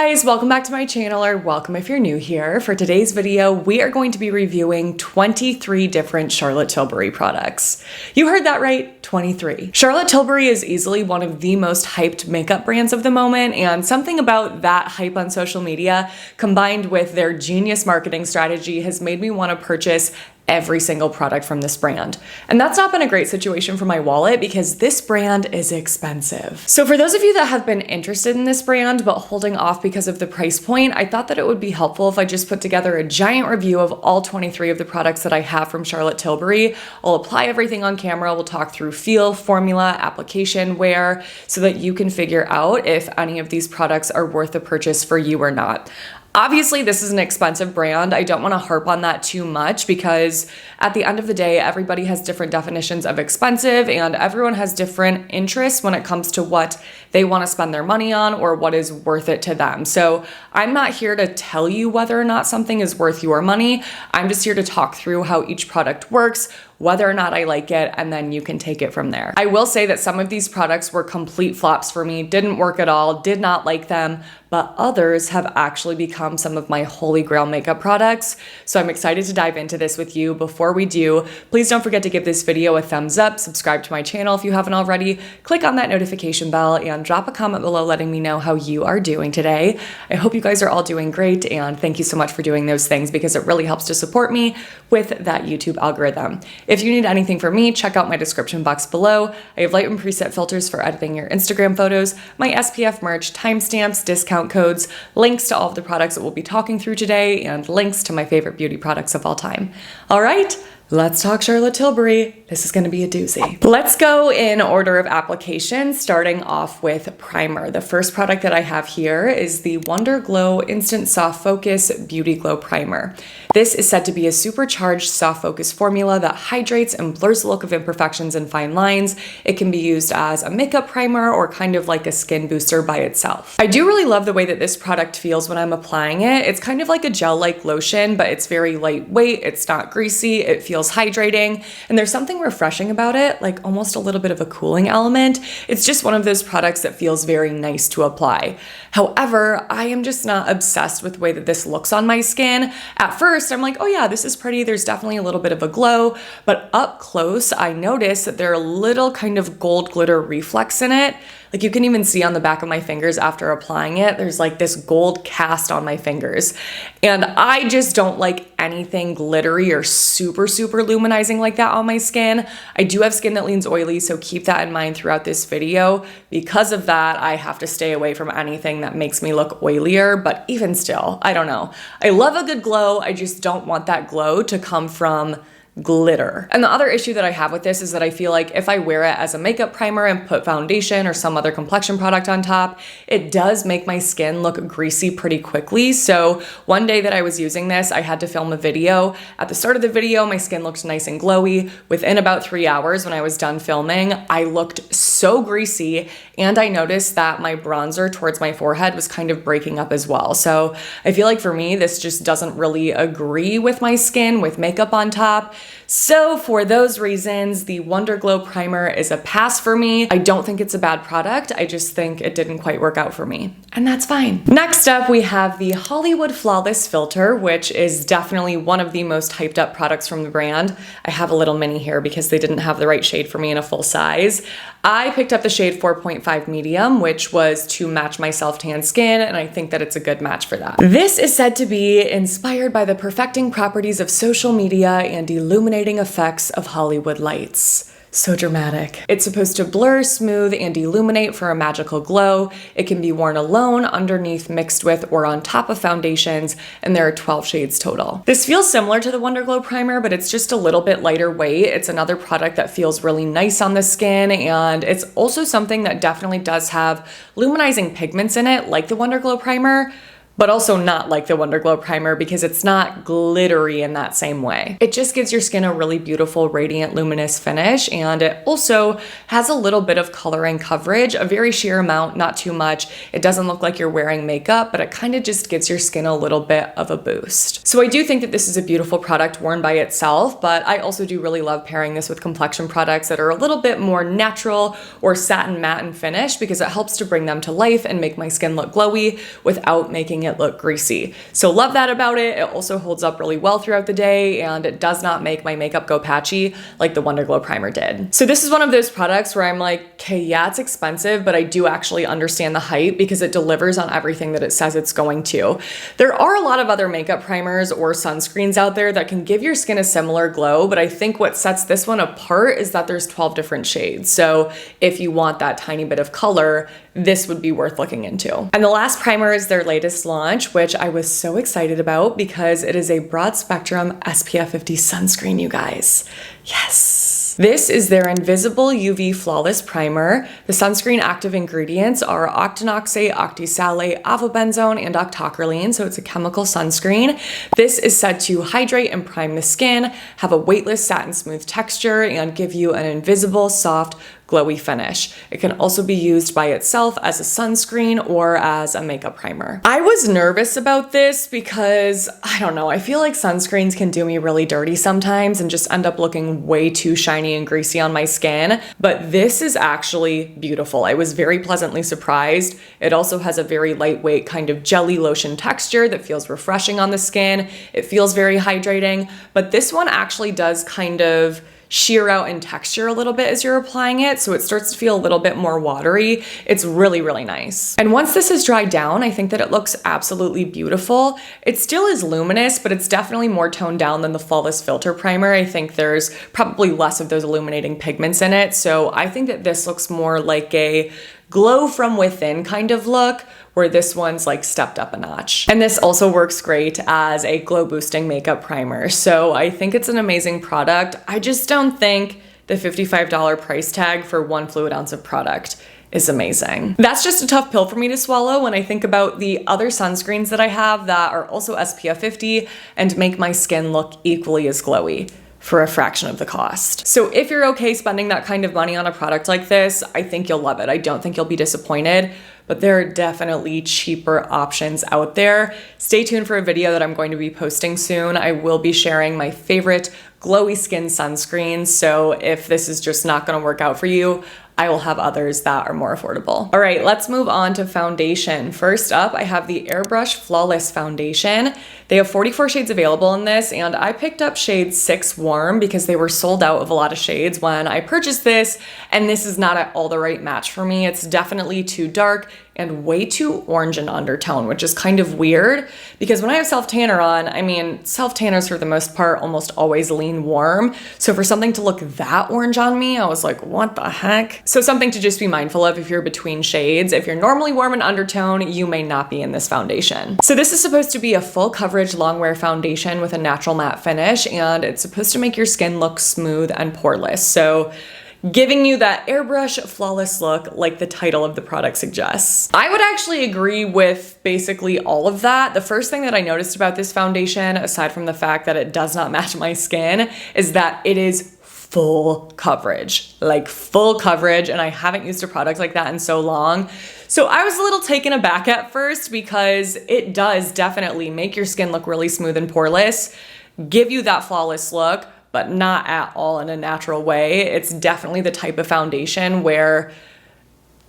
guys, welcome back to my channel, or welcome if you're new here. For today's video, we are going to be reviewing 23 different Charlotte Tilbury products. You heard that right, 23. Charlotte Tilbury is easily one of the most hyped makeup brands of the moment, and something about that hype on social media combined with their genius marketing strategy has made me want to purchase every single product from this brand. And that's not been a great situation for my wallet because this brand is expensive. So for those of you that have been interested in this brand but holding off because of the price point, I thought that it would be helpful if I just put together a giant review of all 23 of the products that I have from Charlotte Tilbury. I'll apply everything on camera. We'll talk through feel, formula, application, wear, so that you can figure out if any of these products are worth a purchase for you or not. Obviously, this is an expensive brand. I don't want to harp on that too much because at the end of the day, everybody has different definitions of expensive and everyone has different interests when it comes to what they want to spend their money on or what is worth it to them. So I'm not here to tell you whether or not something is worth your money. I'm just here to talk through how each product works, whether or not I like it, and then you can take it from there. I will say that some of these products were complete flops for me, didn't work at all, did not like them, but others have actually become some of my holy grail makeup products. So I'm excited to dive into this with you. Before we do, please don't forget to give this video a thumbs up, subscribe to my channel if you haven't already, click on that notification bell, and drop a comment below letting me know how you are doing today. I hope you guys are all doing great, and thank you so much for doing those things because it really helps to support me with that YouTube algorithm. If you need anything from me, check out my description box below. I have Lightroom preset filters for editing your Instagram photos, my SPF merch, timestamps, discount codes, links to all of the products that we'll be talking through today, and links to my favorite beauty products of all time. All right, let's talk Charlotte Tilbury. This is gonna be a doozy. Let's go in order of application, starting off with primer. The first product that I have here is the Wonderglow Instant Soft Focus Beauty Glow Primer. This is said to be a supercharged soft focus formula that hydrates and blurs the look of imperfections and fine lines. It can be used as a makeup primer or kind of like a skin booster by itself. I do really love the way that this product feels when I'm applying it. It's kind of like a gel-like lotion, but it's very lightweight, it's not greasy, it feels hydrating, and there's something refreshing about it, like almost a little bit of a cooling element. It's just one of those products that feels very nice to apply. However, I am just not obsessed with the way that this looks on my skin. At first, I'm like, oh yeah, this is pretty. There's definitely a little bit of a glow, but up close, I notice that there are little kind of gold glitter reflex in it. Like you can even see on the back of my fingers after applying it, there's like this gold cast on my fingers. And I just don't like anything glittery or super luminizing like that on my skin. I do have skin that leans oily, so keep that in mind throughout this video. Because of that, I have to stay away from anything that makes me look oilier, but even still, I don't know. I love a good glow, I just don't want that glow to come from glitter. And the other issue that I have with this is that I feel like if I wear it as a makeup primer and put foundation or some other complexion product on top, it does make my skin look greasy pretty quickly. So one day that I was using this, I had to film a video. At the start of the video, my skin looked nice and glowy. Within about 3 hours when I was done filming, I looked so greasy, and I noticed that my bronzer towards my forehead was kind of breaking up as well. So I feel like for me, this just doesn't really agree with my skin with makeup on top. So for those reasons, the Wonderglow primer is a pass for me. I don't think it's a bad product. I just think it didn't quite work out for me, and that's fine. Next up, we have the Hollywood Flawless Filter, which is definitely one of the most hyped up products from the brand. I have a little mini here because they didn't have the right shade for me in a full size. I picked up the shade 4.5 medium, which was to match my self-tan skin, and I think that it's a good match for that. This is said to be inspired by the perfecting properties of social media and illuminating effects of Hollywood lights. So dramatic. It's supposed to blur, smooth, and illuminate for a magical glow. It can be worn alone, underneath, mixed with, or on top of foundations, and there are 12 shades total. This feels similar to the Wonderglow primer, but it's just a little bit lighter weight. It's another product that feels really nice on the skin, and it's also something that definitely does have luminizing pigments in it, like the Wonderglow primer, but also not like the Wonderglow primer because it's not glittery in that same way. It just gives your skin a really beautiful, radiant, luminous finish, and it also has a little bit of color and coverage, a very sheer amount, not too much. It doesn't look like you're wearing makeup, but it kind of just gives your skin a little bit of a boost. So I do think that this is a beautiful product worn by itself, but I also do really love pairing this with complexion products that are a little bit more natural or satin matte and finish because it helps to bring them to life and make my skin look glowy without making it look greasy. So love that about it. It also holds up really well throughout the day, and it does not make my makeup go patchy like the Wonderglow primer did. So this is one of those products where I'm like, okay, yeah, it's expensive, but I do actually understand the hype because it delivers on everything that it says it's going to. There are a lot of other makeup primers or sunscreens out there that can give your skin a similar glow, but I think what sets this one apart is that there's 12 different shades. So if you want that tiny bit of color, this would be worth looking into. And the last primer is their latest launch, which I was so excited about because it is a broad spectrum SPF 50 sunscreen, you guys. Yes. This is their Invisible UV Flawless Primer. The sunscreen active ingredients are octinoxate, octisalate, avobenzone, and octocrylene, so it's a chemical sunscreen. This is said to hydrate and prime the skin, have a weightless satin smooth texture, and give you an invisible, soft, glowy finish. It can also be used by itself as a sunscreen or as a makeup primer. I was nervous about this because, I don't know, I feel like sunscreens can do me really dirty sometimes and just end up looking way too shiny and greasy on my skin, but this is actually beautiful. I was very pleasantly surprised. It also has a very lightweight kind of jelly lotion texture that feels refreshing on the skin. It feels very hydrating, but this one actually does kind of sheer out in texture a little bit as you're applying it, so it starts to feel a little bit more watery. It's really, really nice. And once this has dried down, I think that it looks absolutely beautiful. It still is luminous, but it's definitely more toned down than the Flawless Filter Primer. I think there's probably less of those illuminating pigments in it, so I think that this looks more like a glow from within kind of look, where this one's like stepped up a notch. And this also works great as a glow boosting makeup primer. So I think it's an amazing product. I just don't think the $55 price tag for 1 fluid ounce of product is amazing. That's just a tough pill for me to swallow when I think about the other sunscreens that I have that are also SPF 50 and make my skin look equally as glowy for a fraction of the cost. So if you're okay spending that kind of money on a product like this, I think you'll love it. I don't think you'll be disappointed, but there are definitely cheaper options out there. Stay tuned for a video that I'm going to be posting soon. I will be sharing my favorite glowy skin sunscreens, so if this is just not gonna work out for you, I will have others that are more affordable. All right, let's move on to foundation. First up, I have the Airbrush Flawless Foundation. They have 44 shades available in this, and I picked up shade 6 Warm because they were sold out of a lot of shades when I purchased this, and this is not at all the right match for me. It's definitely too dark and way too orange in undertone, which is kind of weird because when I have self-tanner on, I mean, self-tanners for the most part almost always lean warm. So for something to look that orange on me, I was like, what the heck? So something to just be mindful of if you're between shades. If you're normally warm in undertone, you may not be in this foundation. So this is supposed to be a full coverage long wear foundation with a natural matte finish, and it's supposed to make your skin look smooth and poreless. So giving you that airbrush flawless look like the title of the product suggests. I would actually agree with basically all of that. The first thing that I noticed about this foundation, aside from the fact that it does not match my skin, is that it is full coverage, like full coverage, and I haven't used a product like that in so long. So I was a little taken aback at first because it does definitely make your skin look really smooth and poreless, give you that flawless look, but not at all in a natural way. It's definitely the type of foundation where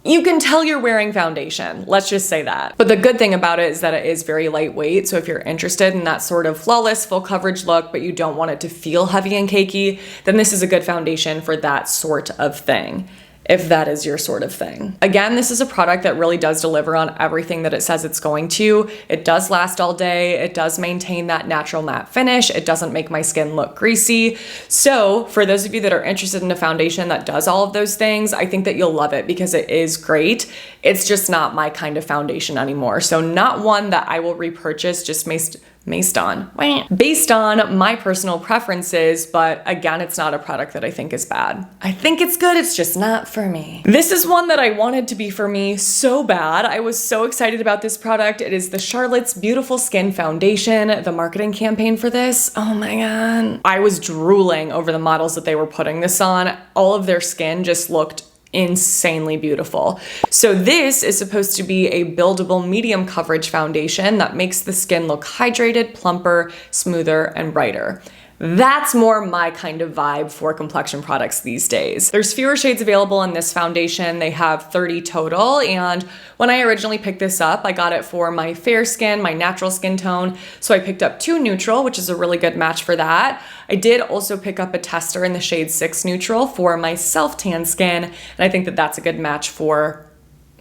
you can tell you're wearing foundation. Let's just say that. But the good thing about it is that it is very lightweight. So if you're interested in that sort of flawless full coverage look, but you don't want it to feel heavy and cakey, then this is a good foundation for that sort of thing, if that is your sort of thing. Again, this is a product that really does deliver on everything that it says it's going to. It does last all day. It does maintain that natural matte finish. It doesn't make my skin look greasy. So for those of you that are interested in a foundation that does all of those things, I think that you'll love it because it is great. It's just not my kind of foundation anymore. So not one that I will repurchase just based on my personal preferences, but again, it's not a product that I think is bad. I think it's good, it's just not for me. This is one that I wanted to be for me so bad. I was so excited about this product. It is the Charlotte's Beautiful Skin Foundation, the marketing campaign for this. Oh my god. I was drooling over the models that they were putting this on. All of their skin just looked insanely beautiful. So this is supposed to be a buildable medium coverage foundation that makes the skin look hydrated, plumper, smoother, and brighter. That's more my kind of vibe for complexion products these days. There's fewer shades available in this foundation. They have 30 total, and when I originally picked this up, I got it for my fair skin, my natural skin tone, so I picked up 2 neutral, which is a really good match for that. I did also pick up a tester in the shade 6 neutral for my self-tan skin, and I think that that's a good match for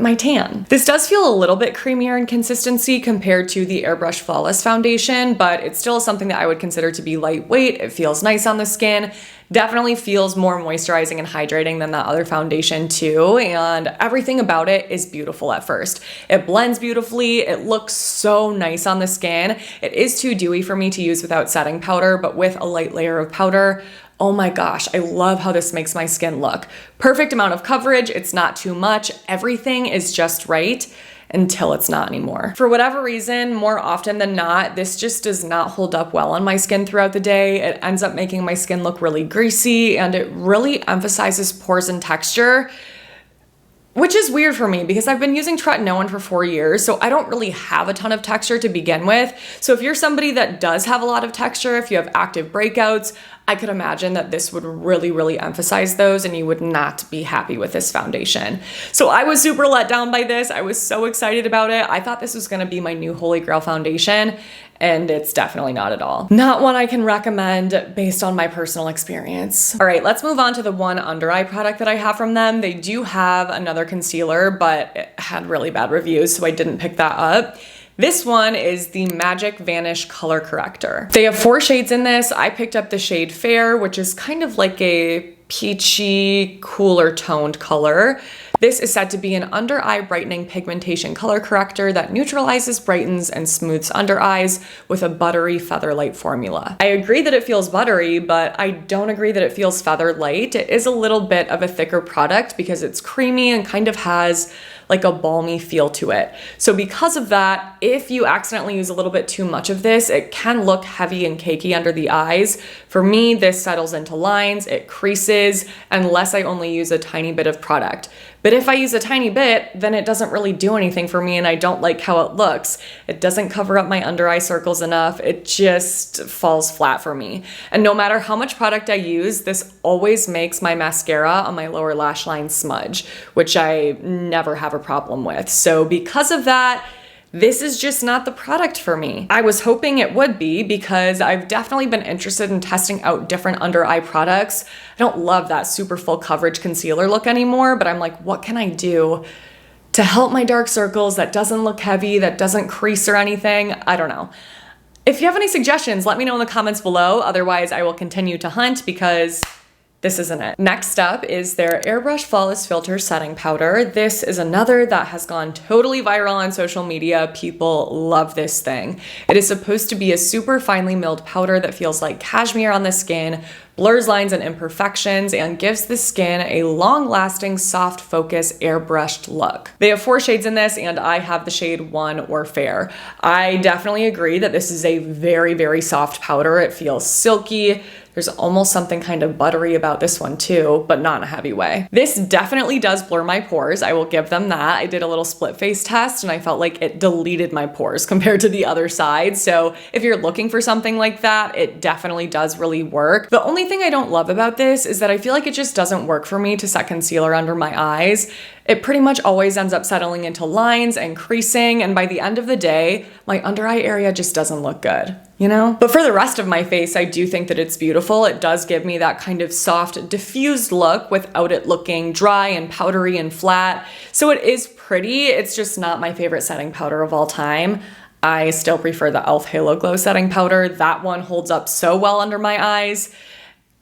my tan. This does feel a little bit creamier in consistency compared to the Airbrush Flawless foundation, but it's still something that I would consider to be lightweight. It feels nice on the skin. Definitely feels more moisturizing and hydrating than that other foundation too, and everything about it is beautiful at first. It blends beautifully, it looks so nice on the skin. It is too dewy for me to use without setting powder, but with a light layer of powder, oh my gosh, I love how this makes my skin look. Perfect amount of coverage, it's not too much, everything is just right until it's not anymore. For whatever reason, more often than not, this just does not hold up well on my skin throughout the day. It ends up making my skin look really greasy, and it really emphasizes pores and texture, which is weird for me because I've been using tretinoin for 4 years, so I don't really have a ton of texture to begin with. So if you're somebody that does have a lot of texture, if you have active breakouts, I could imagine that this would really, really emphasize those and you would not be happy with this foundation. So I was super let down by this. I was so excited about it. I thought this was gonna be my new holy grail foundation, and it's definitely not at all. Not one I can recommend based on my personal experience. All right, let's move on to the one under eye product that I have from them. They do have another concealer, but it had really bad reviews, so I didn't pick that up. This one is the Magic Vanish Color Corrector. They have 4 shades in this. I picked up the shade Fair, which is kind of like a peachy, cooler toned color. This is said to be an under eye brightening pigmentation color corrector that neutralizes, brightens, and smooths under eyes with a buttery feather light formula. I agree that it feels buttery, but I don't agree that it feels feather light. It is a little bit of a thicker product because it's creamy and kind of has like a balmy feel to it. So because of that, if you accidentally use a little bit too much of this, it can look heavy and cakey under the eyes. For me, this settles into lines, it creases, unless I only use a tiny bit of product. But if I use a tiny bit, then it doesn't really do anything for me and I don't like how it looks. It doesn't cover up my under eye circles enough. It just falls flat for me. And no matter how much product I use, this always makes my mascara on my lower lash line smudge, which I never have a problem with. So because of that, this is just not the product for me. I was hoping it would be because I've definitely been interested in testing out different under eye products. I don't love that super full coverage concealer look anymore, but I'm like, what can I do to help my dark circles that doesn't look heavy, that doesn't crease or anything? I don't know. If you have any suggestions, let me know in the comments below. Otherwise, I will continue to hunt because this isn't it. Next up is their Airbrush Flawless Filter Setting Powder. This is another that has gone totally viral on social media. People love this thing. It is supposed to be a super finely milled powder that feels like cashmere on the skin, blurs lines and imperfections, and gives the skin a long-lasting, soft focus, airbrushed look. They have 4 shades in this, and I have the shade 1 or Fair. I definitely agree that this is a very, very soft powder. It feels silky. There's almost something kind of buttery about this one too, but not in a heavy way. This definitely does blur my pores. I will give them that. I did a little split face test and I felt like it deleted my pores compared to the other side. So if you're looking for something like that, it definitely does really work. The only thing I don't love about this is that I feel like it just doesn't work for me to set concealer under my eyes. It pretty much always ends up settling into lines and creasing, and by the end of the day, my under eye area just doesn't look good, you know? But for the rest of my face, I do think that it's beautiful. It does give me that kind of soft, diffused look without it looking dry and powdery and flat. So it is pretty, it's just not my favorite setting powder of all time. I still prefer the e.l.f. Halo Glow setting powder. That one holds up so well under my eyes.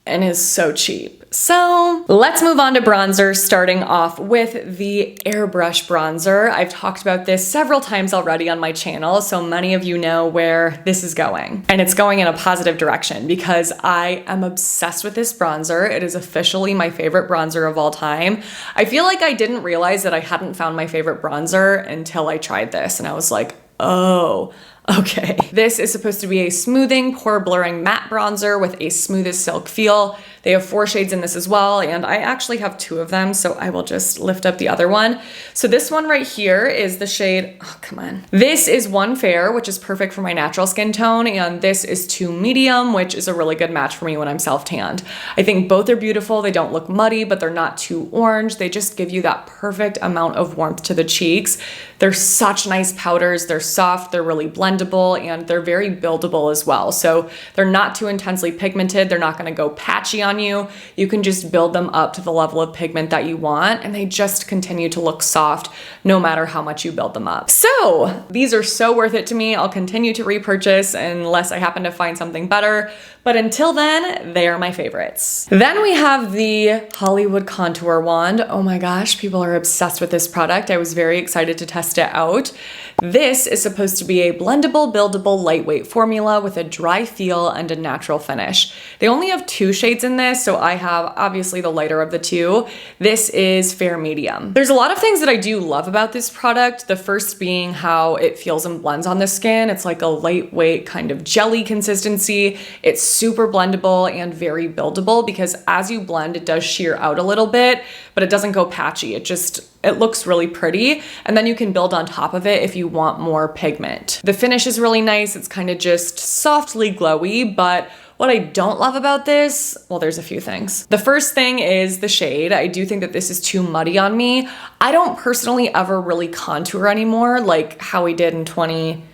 and is so cheap. So let's move on to bronzer, starting off with the Airbrush bronzer. I've talked about this several times already on my channel, so many of you know where this is going. And it's going in a positive direction because I am obsessed with this bronzer. It is officially my favorite bronzer of all time. I feel like I didn't realize that I hadn't found my favorite bronzer until I tried this, and I was like, oh, okay. This is supposed to be a smoothing, pore blurring matte bronzer with a smooth as silk feel. They have 4 shades in this as well, and I actually have 2 of them, so I will just lift up the other one. So this one right here is the shade, oh, come on. This is 1 Fair, which is perfect for my natural skin tone, and this is 2 Medium, which is a really good match for me when I'm self-tanned. I think both are beautiful. They don't look muddy, but they're not too orange. They just give you that perfect amount of warmth to the cheeks. They're such nice powders. They're soft, they're really blendable, and they're very buildable as well. So they're not too intensely pigmented. They're not gonna go patchy on you. You can just build them up to the level of pigment that you want, and they just continue to look soft no matter how much you build them up. So these are so worth it to me. I'll continue to repurchase unless I happen to find something better, but until then, they are my favorites. Then we have the Hollywood Contour Wand. Oh my gosh, people are obsessed with this product. I was very excited to test it out. This is supposed to be a blendable, buildable, lightweight formula with a dry feel and a natural finish. They only have 2 shades in this, so I have obviously the lighter of the 2. This is Fair Medium. There's a lot of things that I do love about this product. The first being how it feels and blends on the skin. It's like a lightweight kind of jelly consistency. It's super blendable and very buildable because as you blend, it does sheer out a little bit, but it doesn't go patchy. It looks really pretty, and then you can build on top of it if you want more pigment. The finish is really nice. It's kind of just softly glowy, but what I don't love about this, well, there's a few things. The first thing is the shade. I do think that this is too muddy on me. I don't personally ever really contour anymore like how we did in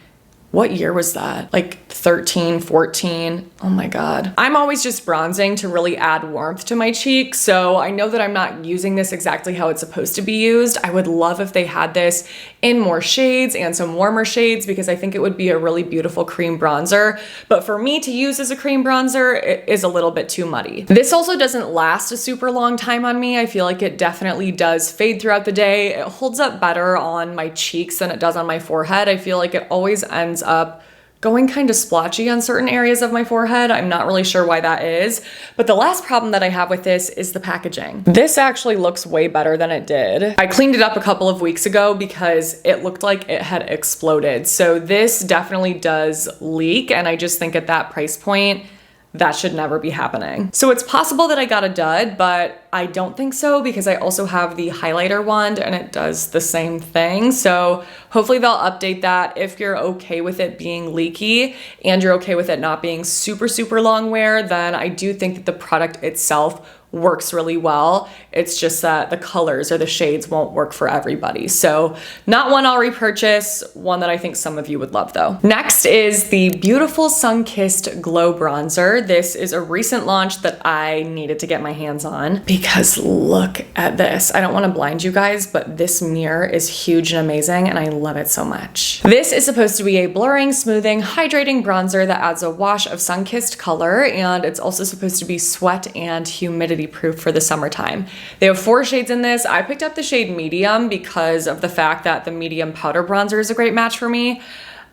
what year was that? Like 13, 14. Oh my God. I'm always just bronzing to really add warmth to my cheeks. So I know that I'm not using this exactly how it's supposed to be used. I would love if they had this in more shades and some warmer shades because I think it would be a really beautiful cream bronzer. But for me to use as a cream bronzer, it is a little bit too muddy. This also doesn't last a super long time on me. I feel like it definitely does fade throughout the day. It holds up better on my cheeks than it does on my forehead. I feel like it always ends up going kind of splotchy on certain areas of my forehead. I'm not really sure why that is. But the last problem that I have with this is the packaging. This actually looks way better than it did. I cleaned it up a couple of weeks ago because it looked like it had exploded. So this definitely does leak, and I just think at that price point, that should never be happening. So it's possible that I got a dud, but I don't think so because I also have the highlighter wand and it does the same thing. So hopefully they'll update that. If you're okay with it being leaky and you're okay with it not being super, super long wear, then I do think that the product itself works really well. It's just that the colors or the shades won't work for everybody. So not one I'll repurchase, one that I think some of you would love though. Next is the beautiful Sun-Kissed Glow Bronzer. This is a recent launch that I needed to get my hands on because look at this. I don't want to blind you guys, but this mirror is huge and amazing and I love it so much. This is supposed to be a blurring, smoothing, hydrating bronzer that adds a wash of sun-kissed color, and it's also supposed to be sweat and humidity proof for the summertime. They have 4 shades in this. I picked up the shade medium because of the fact that the medium powder bronzer is a great match for me.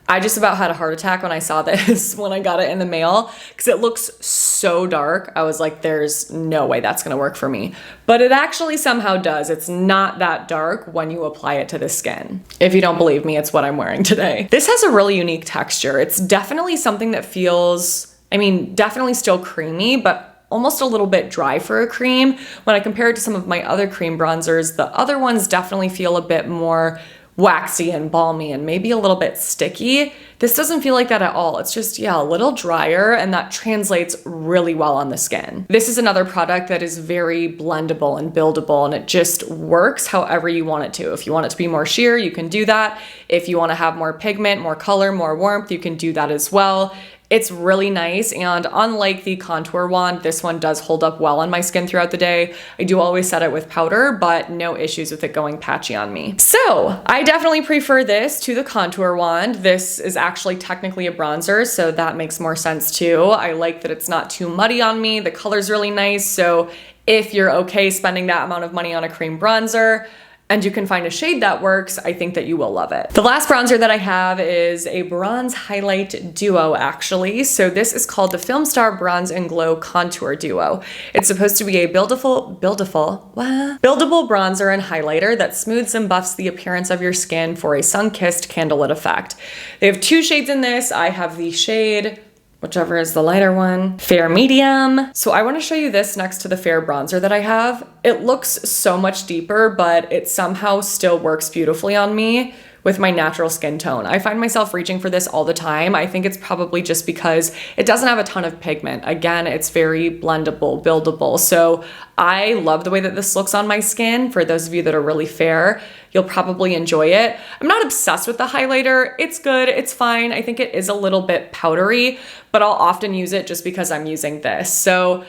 I just about had a heart attack when I saw this when I got it in the mail because it looks so dark. I was like, there's no way that's gonna work for me. But it actually somehow does. It's not that dark when you apply it to the skin. If you don't believe me, it's what I'm wearing today. This has a really unique texture. It's definitely something that feels, definitely still creamy, but almost a little bit dry for a cream. When I compare it to some of my other cream bronzers, the other ones definitely feel a bit more waxy and balmy and maybe a little bit sticky. This doesn't feel like that at all. It's just, yeah, a little drier, and that translates really well on the skin. This is another product that is very blendable and buildable, and it just works however you want it to. If you want it to be more sheer, you can do that. If you want to have more pigment, more color, more warmth, you can do that as well. It's really nice, and unlike the contour wand, this one does hold up well on my skin throughout the day. I do always set it with powder, but no issues with it going patchy on me. So I definitely prefer this to the contour wand. This is actually technically a bronzer, so that makes more sense too. I like that it's not too muddy on me. The color's really nice, so if you're okay spending that amount of money on a cream bronzer, and you can find a shade that works, I think that you will love it. The last bronzer that I have is a bronze highlight duo, actually. So this is called the Filmstar Bronze and Glow Contour Duo. It's supposed to be a buildable bronzer and highlighter that smooths and buffs the appearance of your skin for a sun-kissed candlelit effect. They have 2 shades in this. I have the shade, whichever is the lighter one, fair medium. So I want to show you this next to the fair bronzer that I have. It looks so much deeper, but it somehow still works beautifully on me with my natural skin tone. I find myself reaching for this all the time. I think it's probably just because it doesn't have a ton of pigment. Again, it's very blendable, buildable. So I love the way that this looks on my skin. For those of you that are really fair, you'll probably enjoy it. I'm not obsessed with the highlighter. It's good, it's fine. I think it is a little bit powdery, but I'll often use it just because I'm using this. So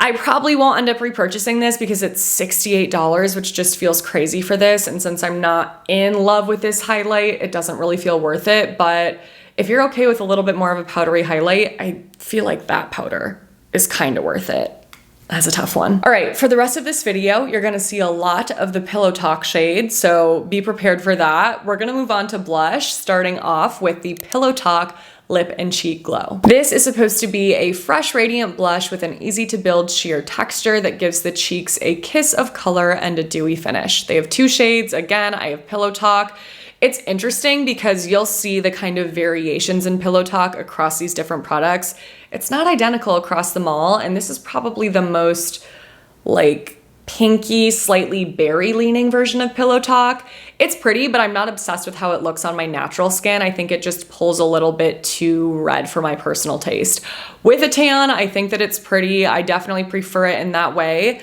I probably won't end up repurchasing this because it's $68, which just feels crazy for this. And since I'm not in love with this highlight, it doesn't really feel worth it. But if you're okay with a little bit more of a powdery highlight, I feel like that powder is kind of worth it. That's a tough one. All right, for the rest of this video, you're gonna see a lot of the Pillow Talk shade, so be prepared for that. We're gonna move on to blush, starting off with the Pillow Talk Lip and Cheek Glow. This is supposed to be a fresh, radiant blush with an easy to build sheer texture that gives the cheeks a kiss of color and a dewy finish. They have 2 shades. Again, I have Pillow Talk. It's interesting because you'll see the kind of variations in Pillow Talk across these different products. It's not identical across them all, and this is probably the most like pinky, slightly berry leaning version of Pillow Talk. It's pretty, but I'm not obsessed with how it looks on my natural skin. I think it just pulls a little bit too red for my personal taste. With a tan, I think that it's pretty. I definitely prefer it in that way.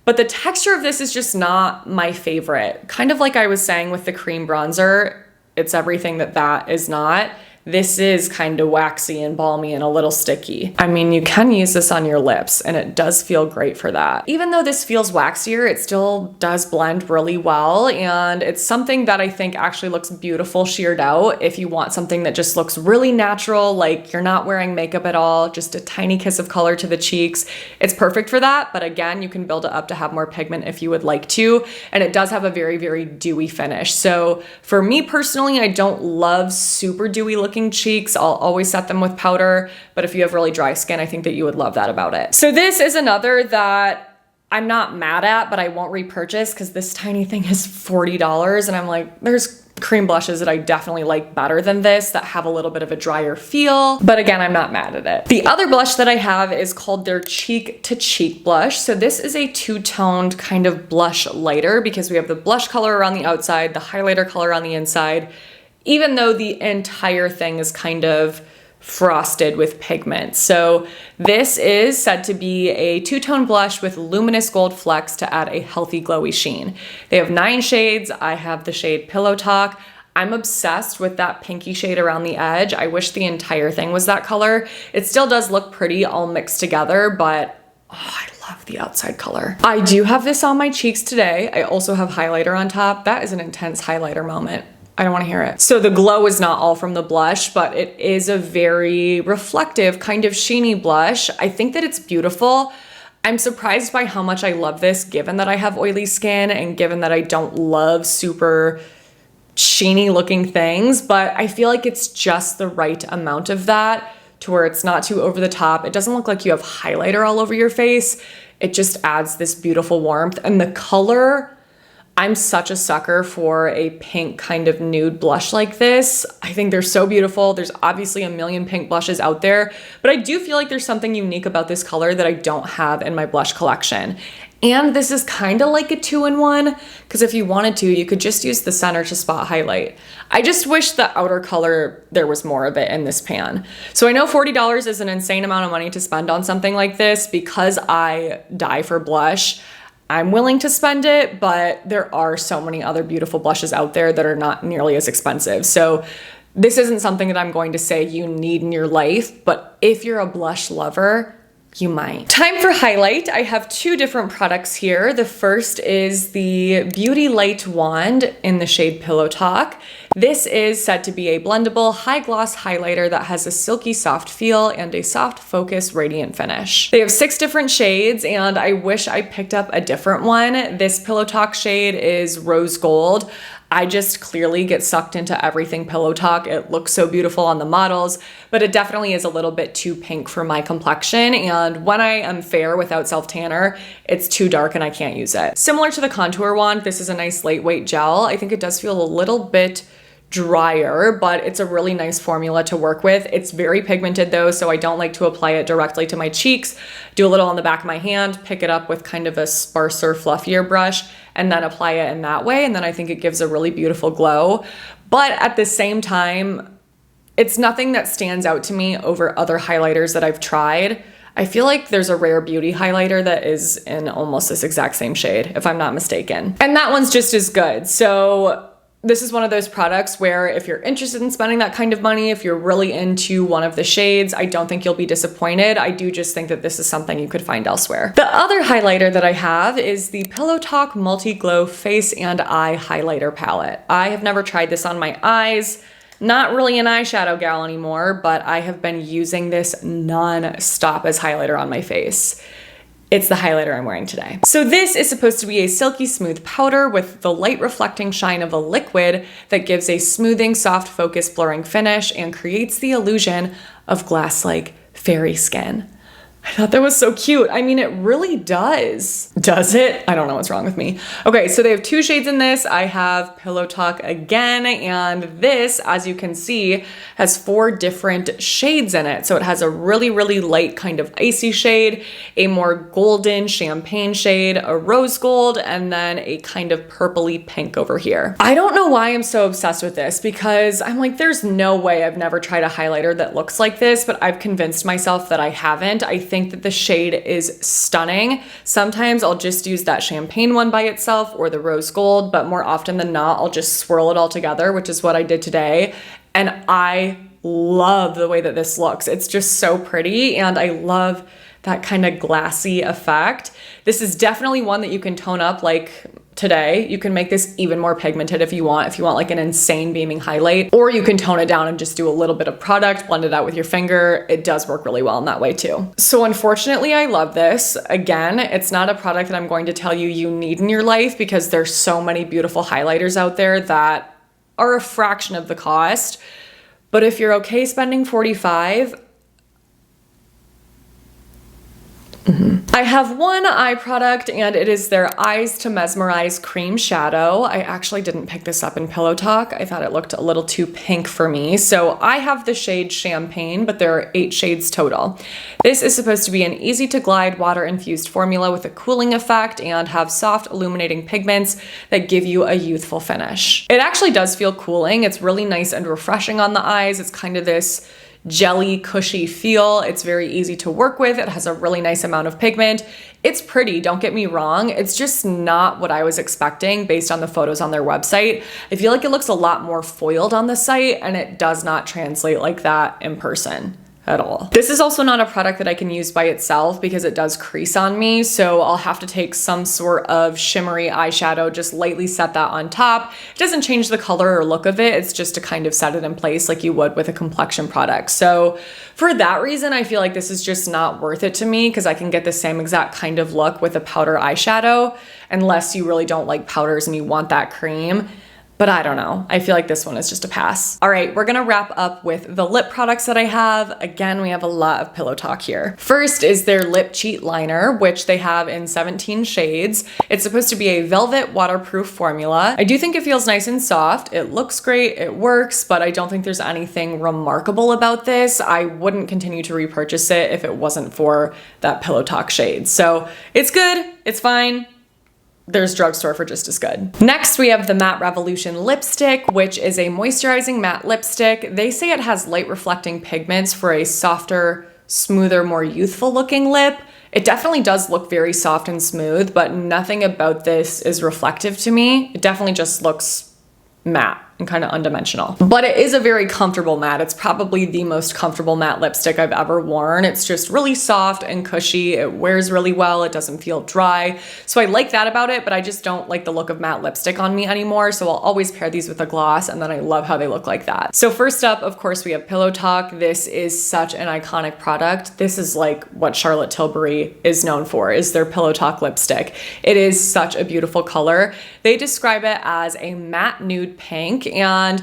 But the texture of this is just not my favorite. Kind of like I was saying with the cream bronzer, it's everything that that is not. This is kind of waxy and balmy and a little sticky. I mean, you can use this on your lips and it does feel great for that. Even though this feels waxier, it still does blend really well, and it's something that I think actually looks beautiful sheared out. If you want something that just looks really natural, like you're not wearing makeup at all, just a tiny kiss of color to the cheeks, it's perfect for that. But again, you can build it up to have more pigment if you would like to, and it does have a very, very dewy finish. So for me personally, I don't love super dewy looking cheeks. I'll always set them with powder, but if you have really dry skin, I think that you would love that about it. So this is another that I'm not mad at, but I won't repurchase because this tiny thing is $40, and I'm like, there's cream blushes that I definitely like better than this that have a little bit of a drier feel, but again, I'm not mad at it. The other blush that I have is called their Cheek to Cheek blush. So this is a 2-toned kind of blush lighter because we have the blush color around the outside, the highlighter color on the inside, even though the entire thing is kind of frosted with pigment. So this is said to be a 2-tone blush with luminous gold flecks to add a healthy glowy sheen. They have 9 shades. I have the shade Pillow Talk. I'm obsessed with that pinky shade around the edge. I wish the entire thing was that color. It still does look pretty all mixed together, but oh, I love the outside color. I do have this on my cheeks today. I also have highlighter on top. That is an intense highlighter moment. I don't want to hear it. So the glow is not all from the blush, but it is a very reflective kind of sheeny blush. I think that it's beautiful. I'm surprised by how much I love this given that I have oily skin and given that I don't love super sheeny looking things, but I feel like it's just the right amount of that to where it's not too over the top. It doesn't look like you have highlighter all over your face. It just adds this beautiful warmth, and the color, I'm such a sucker for a pink kind of nude blush like this. I think they're so beautiful. There's obviously a million pink blushes out there, but I do feel like there's something unique about this color that I don't have in my blush collection. And this is kind of like a 2-in-1, because if you wanted to, you could just use the center to spot highlight. I just wish the outer color, there was more of it in this pan. So I know $40 is an insane amount of money to spend on something like this. Because I die for blush, I'm willing to spend it, but there are so many other beautiful blushes out there that are not nearly as expensive. So This isn't something that I'm going to say you need in your life, but if you're a blush lover, you might. Time for highlight. I have two different products here. The first is the Beauty Light Wand in the shade Pillow Talk. This is said to be a blendable high gloss highlighter that has a silky soft feel and a soft focus radiant finish. They have 6 different shades and I wish I picked up a different one. This Pillow Talk shade is rose gold. I just clearly get sucked into everything Pillow Talk. It looks so beautiful on the models, but it definitely is a little bit too pink for my complexion. And when I am fair without self-tanner, it's too dark and I can't use it. Similar to the contour wand, this is a nice lightweight gel. I think it does feel a little bit drier, but it's a really nice formula to work with. It's very pigmented though, so I don't like to apply it directly to my cheeks. Do a little on the back of my hand, pick it up with kind of a sparser, fluffier brush, and then apply it in that way. And then I think it gives a really beautiful glow. But at the same time, it's nothing that stands out to me over other highlighters that I've tried. I feel like there's a Rare Beauty highlighter that is in almost this exact same shade, if I'm not mistaken. And that one's just as good. So this is one of those products where if you're interested in spending that kind of money, if you're really into one of the shades, I don't think you'll be disappointed. I do just think that this is something you could find elsewhere. The other highlighter that I have is the Pillow Talk Multi-Glow Face and Eye Highlighter Palette. I have never tried this on my eyes. Not really an eyeshadow gal anymore, but I have been using this non-stop as highlighter on my face. It's the highlighter I'm wearing today. So this is supposed to be a silky smooth powder with the light reflecting shine of a liquid that gives a smoothing, soft focus, blurring finish and creates the illusion of glass-like fairy skin. I thought that was so cute. I mean, it really does. Does it? I don't know what's wrong with me. Okay, so they have 2 shades in this. I have Pillow Talk again, and this, as you can see, has 4 different shades in it. So it has a really, really light kind of icy shade, a more golden champagne shade, a rose gold, and then a kind of purpley pink over here. I don't know why I'm so obsessed with this because I'm like, there's no way I've never tried a highlighter that looks like this, but I've convinced myself that I haven't. I think that the shade is stunning. Sometimes I'll just use that champagne one by itself or the rose gold, but more often than not, I'll just swirl it all together, which is what I did today. And I love the way that this looks. It's just so pretty and I love that kind of glassy effect. This is definitely one that you can tone up like today. You can make this even more pigmented if you want like an insane beaming highlight, or you can tone it down and just do a little bit of product, blend it out with your finger. It does work really well in that way too. So unfortunately, I love this. Again, it's not a product that I'm going to tell you you need in your life because there's so many beautiful highlighters out there that are a fraction of the cost. But if you're okay spending $45, I have one eye product and it is their Eyes to Mesmerize Cream Shadow. I actually didn't pick this up in Pillow Talk. I thought it looked a little too pink for me. So I have the shade Champagne, but there are 8 shades total. This is supposed to be an easy to glide water infused formula with a cooling effect and have soft illuminating pigments that give you a youthful finish. It actually does feel cooling. It's really nice and refreshing on the eyes. It's kind of this jelly, cushy feel. It's very easy to work with. It has a really nice amount of pigment. It's pretty, don't get me wrong. It's just not what I was expecting based on the photos on their website. I feel like it looks a lot more foiled on the site and it does not translate like that in person at all. This is also not a product that I can use by itself because it does crease on me, so I'll have to take some sort of shimmery eyeshadow, just lightly set that on top. It doesn't change the color or look of it, it's just to kind of set it in place like you would with a complexion product. So for that reason, I feel like this is just not worth it to me because I can get the same exact kind of look with a powder eyeshadow unless you really don't like powders and you want that cream. But I don't know. I feel like this one is just a pass. All right, we're gonna wrap up with the lip products that I have. Again, we have a lot of Pillow Talk here. First is their Lip Cheat Liner, which they have in 17 shades. It's supposed to be a velvet waterproof formula. I do think it feels nice and soft. It looks great, it works, but I don't think there's anything remarkable about this. I wouldn't continue to repurchase it if it wasn't for that Pillow Talk shade. So it's good, it's fine. There's drugstore for just as good. Next, we have the Matte Revolution lipstick, which is a moisturizing matte lipstick. They say it has light reflecting pigments for a softer, smoother, more youthful looking lip. It definitely does look very soft and smooth, but nothing about this is reflective to me. It definitely just looks matte. and kind of undimensional. But it is a very comfortable matte. It's probably the most comfortable matte lipstick I've ever worn. It's just really soft and cushy. It wears really well. It doesn't feel dry. So I like that about it, but I just don't like the look of matte lipstick on me anymore. So I'll always pair these with a gloss, and then I love how they look like that. So first up, of course, we have Pillow Talk. This is such an iconic product. This is like what Charlotte Tilbury is known for, is their Pillow Talk lipstick. It is such a beautiful color. They describe it as a matte nude pink, and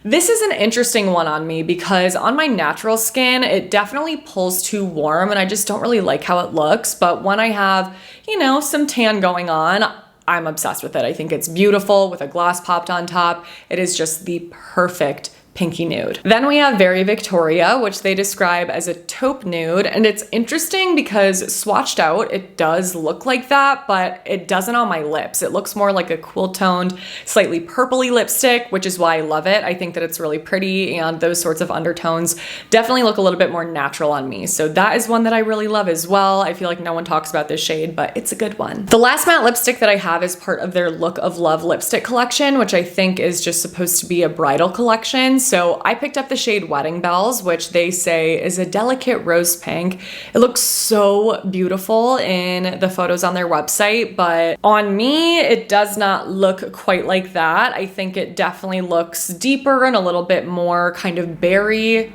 this is an interesting one on me because on my natural skin, it definitely pulls too warm and I just don't really like how it looks. But when I have, you know, some tan going on, I'm obsessed with it. I think it's beautiful with a gloss popped on top. It is just the perfect pinky nude. Then we have Very Victoria, which they describe as a taupe nude. And it's interesting because swatched out, it does look like that, but it doesn't on my lips. It looks more like a cool toned, slightly purpley lipstick, which is why I love it. I think that it's really pretty, and those sorts of undertones definitely look a little bit more natural on me. So that is one that I really love as well. I feel like no one talks about this shade, but it's a good one. The last matte lipstick that I have is part of their Look of Love lipstick collection, which I think is just supposed to be a bridal collection. So I picked up the shade Wedding Bells, which they say is a delicate rose pink. It looks so beautiful in the photos on their website, but on me, it does not look quite like that. I think it definitely looks deeper and a little bit more kind of berry.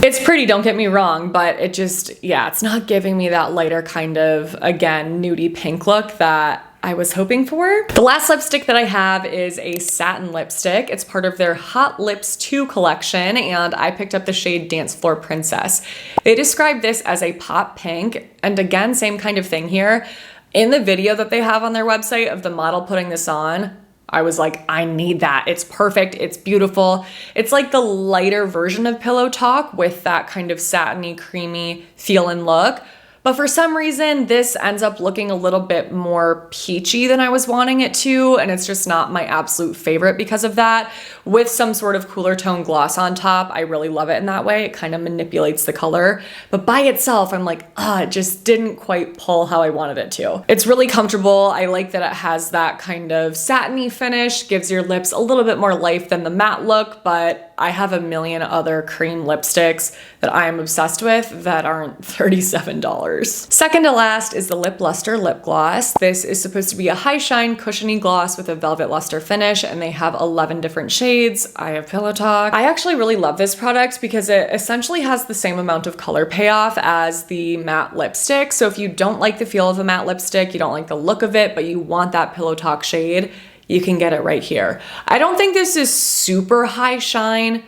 It's pretty, don't get me wrong, but it just, yeah, it's not giving me that lighter kind of, again, nudie pink look that I was hoping for. The last lipstick that I have is a satin lipstick. It's part of their Hot Lips 2 collection, and I picked up the shade Dancefloor Princess. They describe this as a pop pink, and again, same kind of thing here. In the video that they have on their website of the model putting this on, I was like, I need that. It's perfect. It's beautiful. It's like the lighter version of Pillow Talk with that kind of satiny, creamy feel and look. But for some reason, this ends up looking a little bit more peachy than I was wanting it to, and it's just not my absolute favorite because of that. With some sort of cooler tone gloss on top, I really love it in that way. It kind of manipulates the color. But by itself, I'm like, it just didn't quite pull how I wanted it to. It's really comfortable. I like that it has that kind of satiny finish, gives your lips a little bit more life than the matte look, but I have a million other cream lipsticks that I am obsessed with that aren't $37. Second to last is the Lip Lustre lip gloss. This is supposed to be a high shine cushiony gloss with a velvet luster finish, and they have 11 different shades. I have Pillow Talk. I actually really love this product because it essentially has the same amount of color payoff as the matte lipstick. So if you don't like the feel of a matte lipstick, you don't like the look of it, but you want that Pillow Talk shade, you can get it right here. I don't think this is super high shine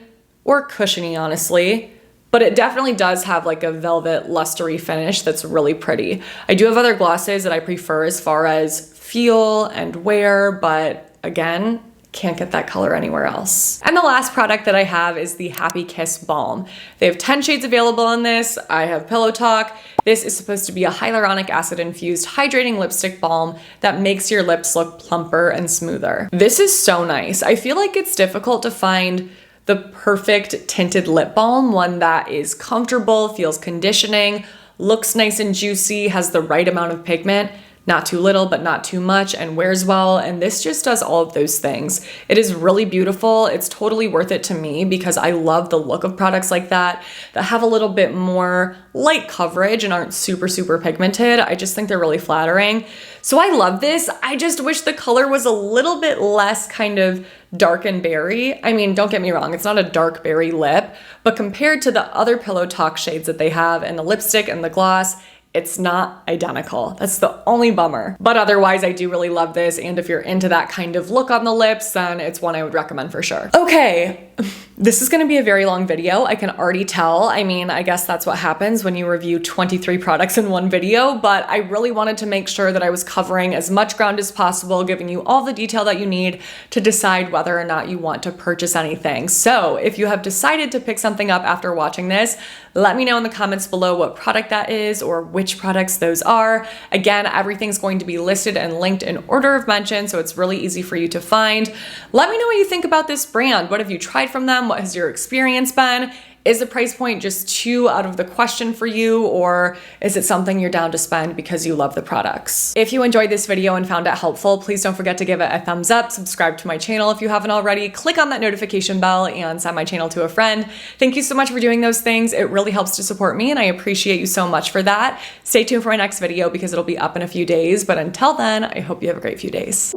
or cushiony, honestly, but it definitely does have like a velvet lustery finish that's really pretty. I do have other glosses that I prefer as far as feel and wear, but again, can't get that color anywhere else. And the last product that I have is the Happy Kiss Balm. They have 10 shades available in this. I have Pillow Talk. This is supposed to be a hyaluronic acid infused hydrating lipstick balm that makes your lips look plumper and smoother. This is so nice. I feel like it's difficult to find the perfect tinted lip balm, one that is comfortable, feels conditioning, looks nice and juicy, has the right amount of pigment, not too little, but not too much, and wears well. And this just does all of those things. It is really beautiful. It's totally worth it to me because I love the look of products like that have a little bit more light coverage and aren't super, super pigmented. I just think they're really flattering. So I love this. I just wish the color was a little bit less kind of dark and berry. I mean, don't get me wrong, it's not a dark berry lip, but compared to the other Pillow Talk shades that they have in the lipstick and the gloss, it's not identical. That's the only bummer. But otherwise, I do really love this. And if you're into that kind of look on the lips, then it's one I would recommend for sure. Okay, this is gonna be a very long video. I can already tell. I mean, I guess that's what happens when you review 23 products in one video, but I really wanted to make sure that I was covering as much ground as possible, giving you all the detail that you need to decide whether or not you want to purchase anything. So if you have decided to pick something up after watching this, let me know in the comments below what product that is or which products those are. Again, everything's going to be listed and linked in order of mention, so it's really easy for you to find. Let me know what you think about this brand. What have you tried from them? What has your experience been? Is the price point just too out of the question for you, or is it something you're down to spend because you love the products? If you enjoyed this video and found it helpful, please don't forget to give it a thumbs up, subscribe to my channel if you haven't already, click on that notification bell, and send my channel to a friend. Thank you so much for doing those things. It really helps to support me, and I appreciate you so much for that. Stay tuned for my next video because it'll be up in a few days, but until then, I hope you have a great few days.